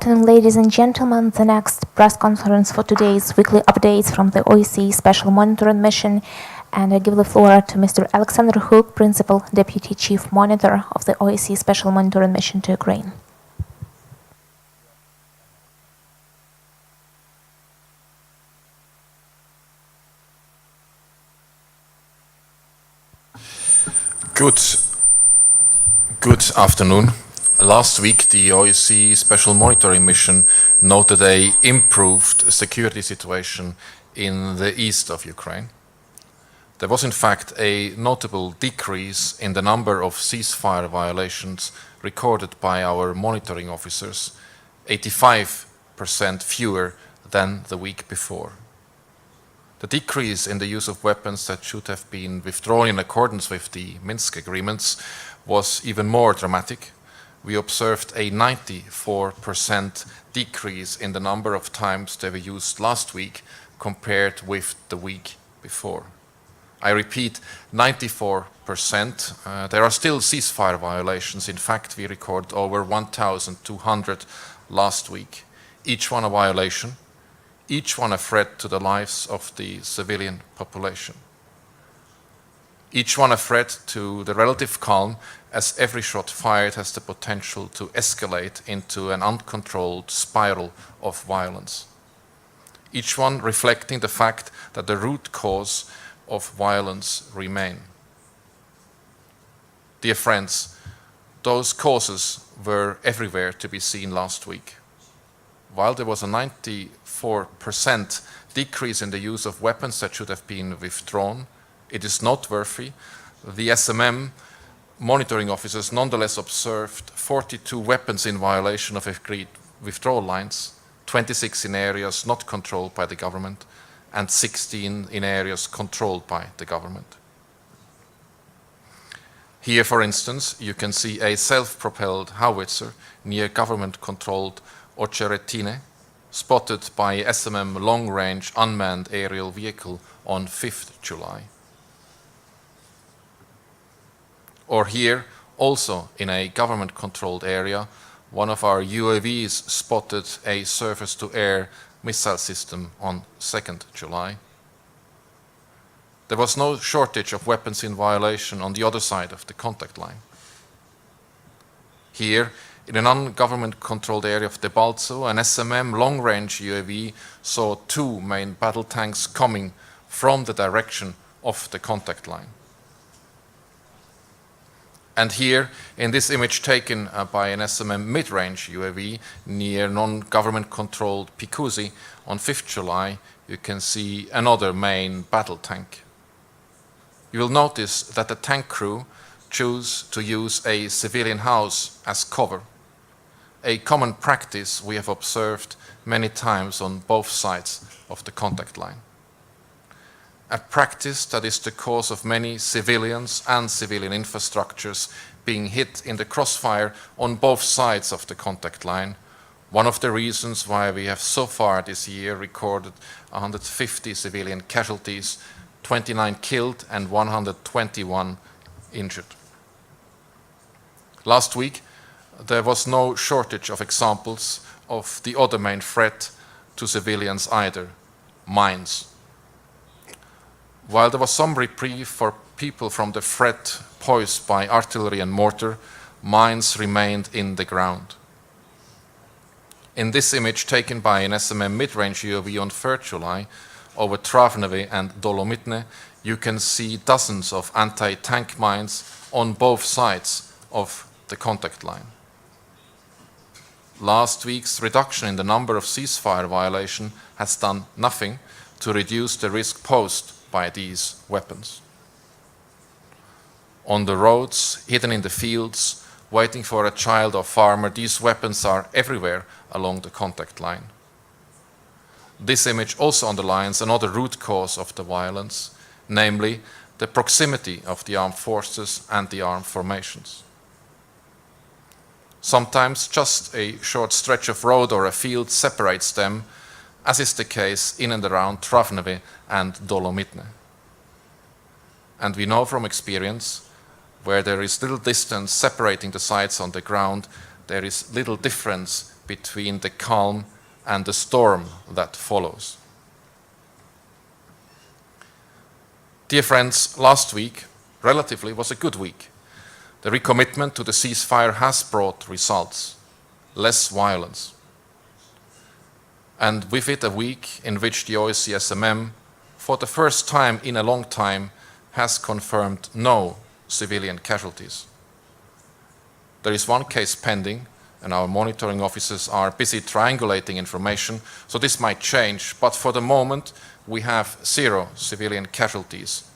afternoon, ladies and gentlemen. The next press conference for today's weekly updates from the OSCE Special Monitoring Mission. And I give the floor to Mr. Alexander Hook, Principal Deputy Chief Monitor of the OSCE Special Monitoring Mission to Ukraine. Good afternoon. Last week, the OSCE Special Monitoring Mission noted an improved security situation in the east of Ukraine. There was in fact a notable decrease in the number of ceasefire violations recorded by our monitoring officers, 85% fewer than the week before. The decrease in the use of weapons that should have been withdrawn in accordance with the Minsk agreements was even more dramatic. We observed a 94% decrease in the number of times they were used last week compared with the week before. I repeat, 94%. There are still ceasefire violations. In fact, we recorded over 1,200 last week. Each one a violation, each one a threat to the lives of the civilian population. Each one a threat to the relative calm, as every shot fired has the potential to escalate into an uncontrolled spiral of violence. Each one reflecting the fact that the root cause of violence remain. Dear friends, those causes were everywhere to be seen last week. While there was a 94% decrease in the use of weapons that should have been withdrawn, it is noteworthy. The SMM monitoring officers nonetheless observed 42 weapons in violation of agreed withdrawal lines, 26 in areas not controlled by the government, and 16 in areas controlled by the government. Here, for instance, you can see a self-propelled howitzer near government-controlled Ocheretine, spotted by SMM long-range unmanned aerial vehicle on 5th July. Or here, also in a government-controlled area, one of our UAVs spotted a surface-to-air missile system on 2nd July. There was no shortage of weapons in violation on the other side of the contact line. Here, in an non-government-controlled area of Debaltso, an SMM long-range UAV saw two main battle tanks coming from the direction of the contact line. And here, in this image taken by an SMM mid-range UAV near non-government-controlled Pikuzi on 5th July, you can see another main battle tank. You will notice that the tank crew choose to use a civilian house as cover, a common practice we have observed many times on both sides of the contact line. A practice that is the cause of many civilians and civilian infrastructures being hit in the crossfire on both sides of the contact line. One of the reasons why we have so far this year recorded 150 civilian casualties, 29 killed and 121 injured. Last week, there was no shortage of examples of the other main threat to civilians either, mines. While there was some reprieve for people from the threat posed by artillery and mortar, mines remained in the ground. In this image taken by an SMM mid-range UAV on 3rd July over Travneve and Dolomitne, you can see dozens of anti-tank mines on both sides of the contact line. Last week's reduction in the number of ceasefire violations has done nothing to reduce the risk posed by these weapons. On the roads, hidden in the fields, waiting for a child or farmer, these weapons are everywhere along the contact line. This image also underlines another root cause of the violence, namely the proximity of the armed forces and the armed formations. Sometimes just a short stretch of road or a field separates them, as is the case in and around Travneve and Dolomitne. And we know from experience, where there is little distance separating the sites on the ground, there is little difference between the calm and the storm that follows. Dear friends, last week, relatively, was a good week. The recommitment to the ceasefire has brought results, less violence. And with it a week in which the OSCE SMM, for the first time in a long time, has confirmed no civilian casualties. There is one case pending, and our monitoring officers are busy triangulating information, so this might change, but for the moment we have 0 civilian casualties.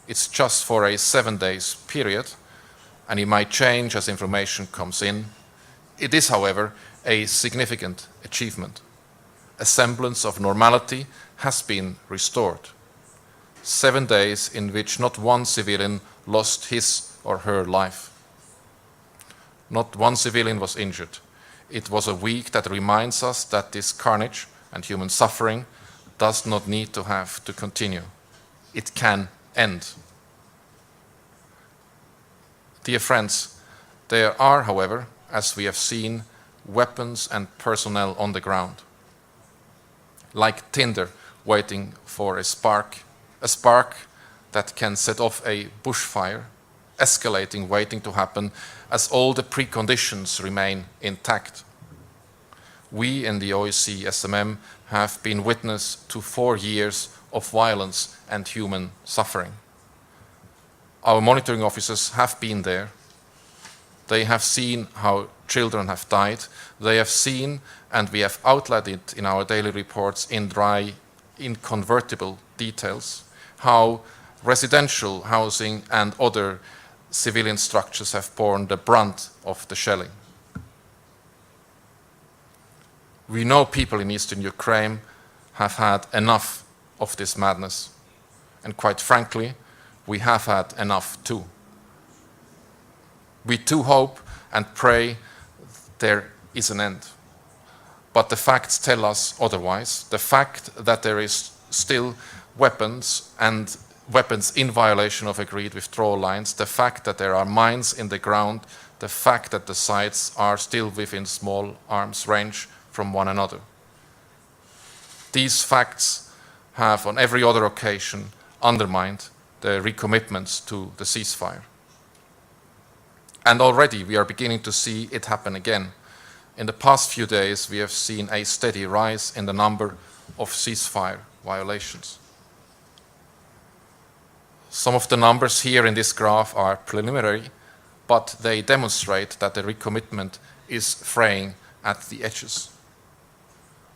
It's just for a 7-day period, and it might change as information comes in. It is, however, a significant achievement. A semblance of normality has been restored. 7 days in which not one civilian lost his or her life. Not one civilian was injured. It was a week that reminds us that this carnage and human suffering does not need to have to continue. It can end. Dear friends, there are, however, as we have seen, weapons and personnel on the ground. Like tinder waiting for a spark that can set off a bushfire, escalating, waiting to happen, as all the preconditions remain intact. We in the OSCE SMM have been witness to 4 years of violence and human suffering. Our monitoring officers have been there. They have seen how children have died. They have seen, and we have outlined it in our daily reports in dry, inconvertible details, how residential housing and other civilian structures have borne the brunt of the shelling. We know people in eastern Ukraine have had enough of this madness, and quite frankly, we have had enough too. We too hope and pray there is an end. But the facts tell us otherwise. The fact that there is still weapons and weapons in violation of agreed withdrawal lines, the fact that there are mines in the ground, the fact that the sites are still within small arms range from one another. These facts have on every other occasion undermined the recommitments to the ceasefire. And already we are beginning to see it happen again. In the past few days we have seen a steady rise in the number of ceasefire violations. Some of the numbers here in this graph are preliminary, but they demonstrate that the recommitment is fraying at the edges.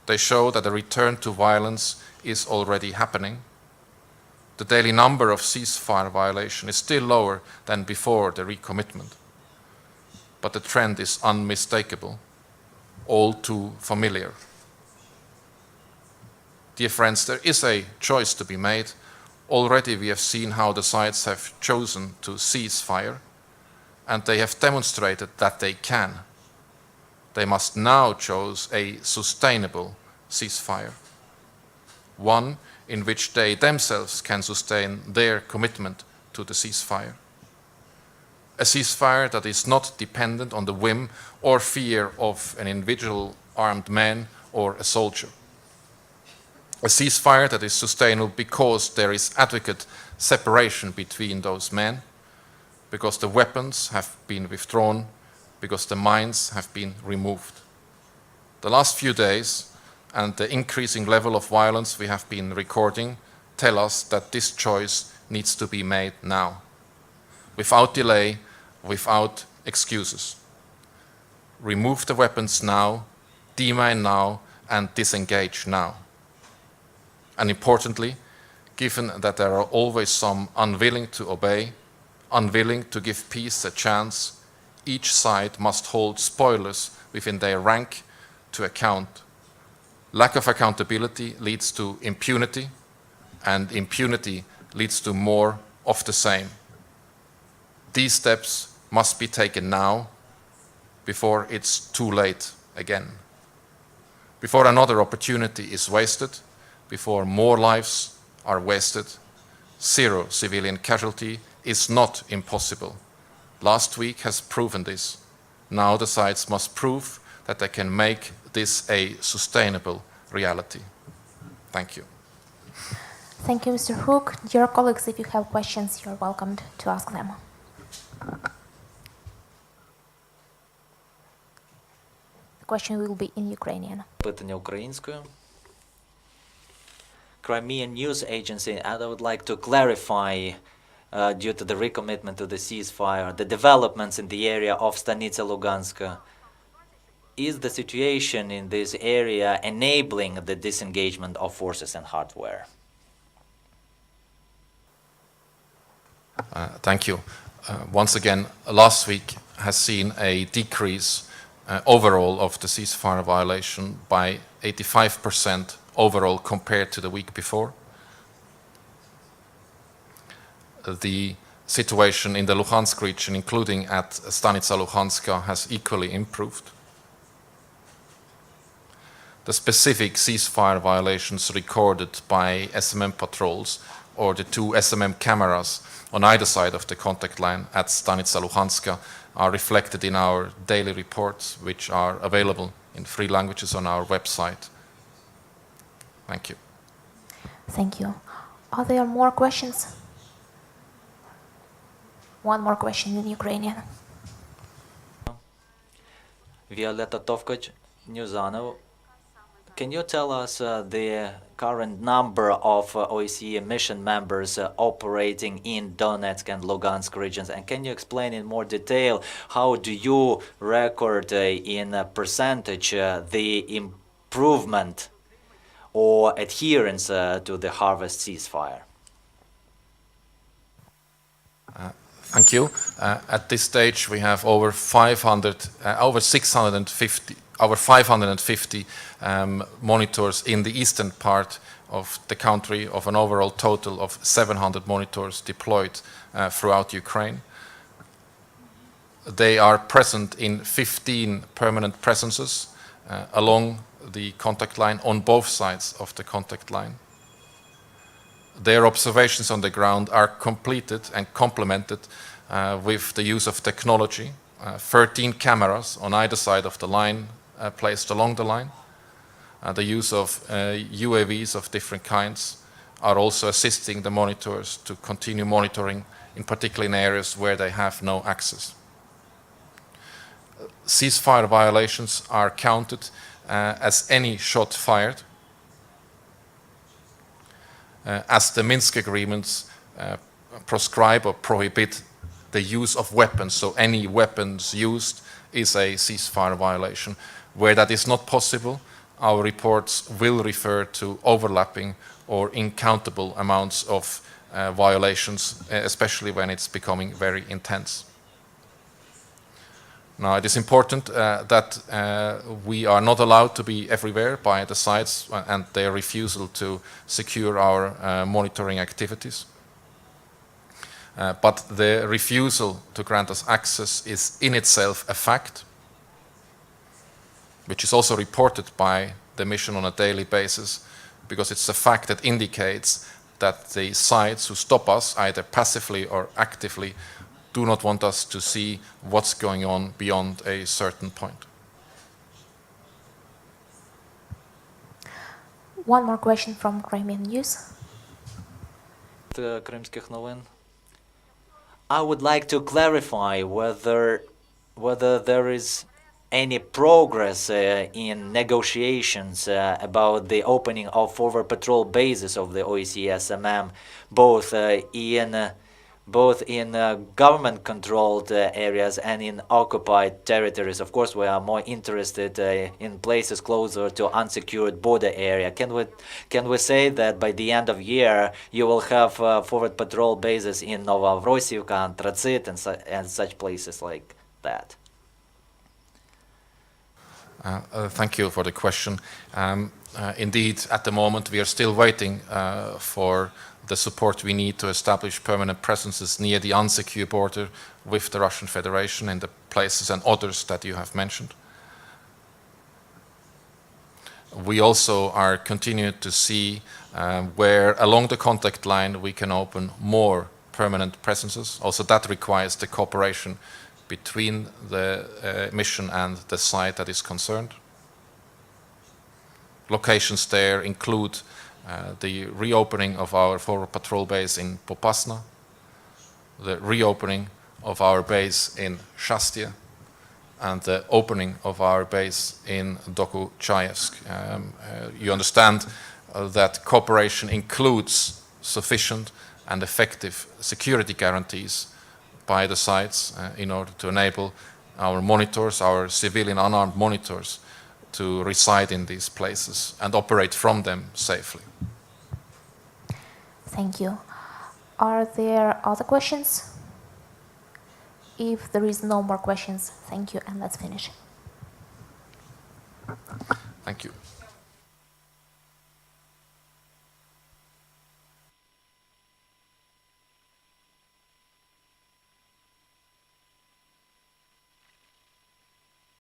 They show that a return to violence is already happening. The daily number of ceasefire violations is still lower than before the recommitment, but the trend is unmistakable, all too familiar. Dear friends, there is a choice to be made. Already we have seen how the sides have chosen to cease fire, and they have demonstrated that they can. They must now choose a sustainable ceasefire, one in which they themselves can sustain their commitment to the ceasefire. A ceasefire that is not dependent on the whim or fear of an individual armed man or a soldier. A ceasefire that is sustainable because there is adequate separation between those men, because the weapons have been withdrawn, because the mines have been removed. The last few days and the increasing level of violence we have been recording tell us that this choice needs to be made now, without delay, without excuses. Remove the weapons now, demine now, and disengage now. And importantly, given that there are always some unwilling to obey, unwilling to give peace a chance, each side must hold spoilers within their rank to account. Lack of accountability leads to impunity, and impunity leads to more of the same. These steps must be taken now, before it's too late again. Before another opportunity is wasted, before more lives are wasted. 0 civilian casualty is not impossible. Last week has proven this. Now the sides must prove that they can make this a sustainable reality. Thank you. Thank you, Mr. Hook. Dear colleagues, if you have questions, you're welcome to ask them. The question will be in Ukrainian. Питання українською. Crimean News Agency, and I would like to clarify, due to the recommitment to the ceasefire, the developments in the area of Stanitsa Luganska. Is the situation in this area enabling the disengagement of forces and hardware? Thank you. Once again, last week has seen a decrease overall of the ceasefire violation by 85% overall compared to the week before. The situation in the Luhansk region, including at Stanitsa Luhanska, has equally improved. The specific ceasefire violations recorded by SMM patrols or the 2 SMM cameras on either side of the contact line at Stanitsa Luhanska are reflected in our daily reports, which are available in 3 languages on our website. Thank you. Thank you. Are there more questions? One more question in Ukrainian. Violeta Tovkoch, Newzano. Can you tell us the current number of OSCE mission members operating in Donetsk and Lugansk regions? And can you explain in more detail how do you record in percentage the improvement or adherence to the harvest ceasefire? Thank you. At this stage, we have over 550 monitors in the eastern part of the country, of an overall total of 700 monitors deployed throughout Ukraine. They are present in 15 permanent presences along the contact line on both sides of the contact line. Their observations on the ground are completed and complemented with the use of technology. 13 cameras on either side of the line placed along the line. The use of UAVs of different kinds are also assisting the monitors to continue monitoring, in particular in areas where they have no access. Ceasefire violations are counted as any shot fired, as the Minsk agreements proscribe or prohibit the use of weapons, so any weapons used is a ceasefire violation. Where that is not possible, our reports will refer to overlapping or incountable amounts of violations, especially when it's becoming very intense. Now, it is important that we are not allowed to be everywhere by the sites and their refusal to secure our monitoring activities. But the refusal to grant us access is in itself a fact, which is also reported by the mission on a daily basis, because it's a fact that indicates that the sites who stop us, either passively or actively, do not want us to see what's going on beyond a certain point. One more question from Crimean News. Кримських новин. I would like to clarify whether there is any progress in negotiations about the opening of forward patrol bases of the OSCE SMM, both in government-controlled areas and in occupied territories. Of course, we are more interested in places closer to unsecured border area. Can we say that by the end of year you will have forward patrol bases in Novorossiyka, Antracit, and such places like that? Thank you for the question. Indeed, at the moment, we are still waiting for the support we need to establish permanent presences near the unsecured border with the Russian Federation in the places and others that you have mentioned. We also are continuing to see where along the contact line we can open more permanent presences. Also, that requires the cooperation between the mission and the site that is concerned. locations there include the reopening of our forward patrol base in Popasna, the reopening of our base in Shastia, and the opening of our base in Dokuchaevsk. You understand that cooperation includes sufficient and effective security guarantees by the sides in order to enable our monitors, our civilian unarmed monitors, to reside in these places and operate from them safely. Thank you. Are there other questions? If there is no more questions, thank you, and let's finish. Thank you.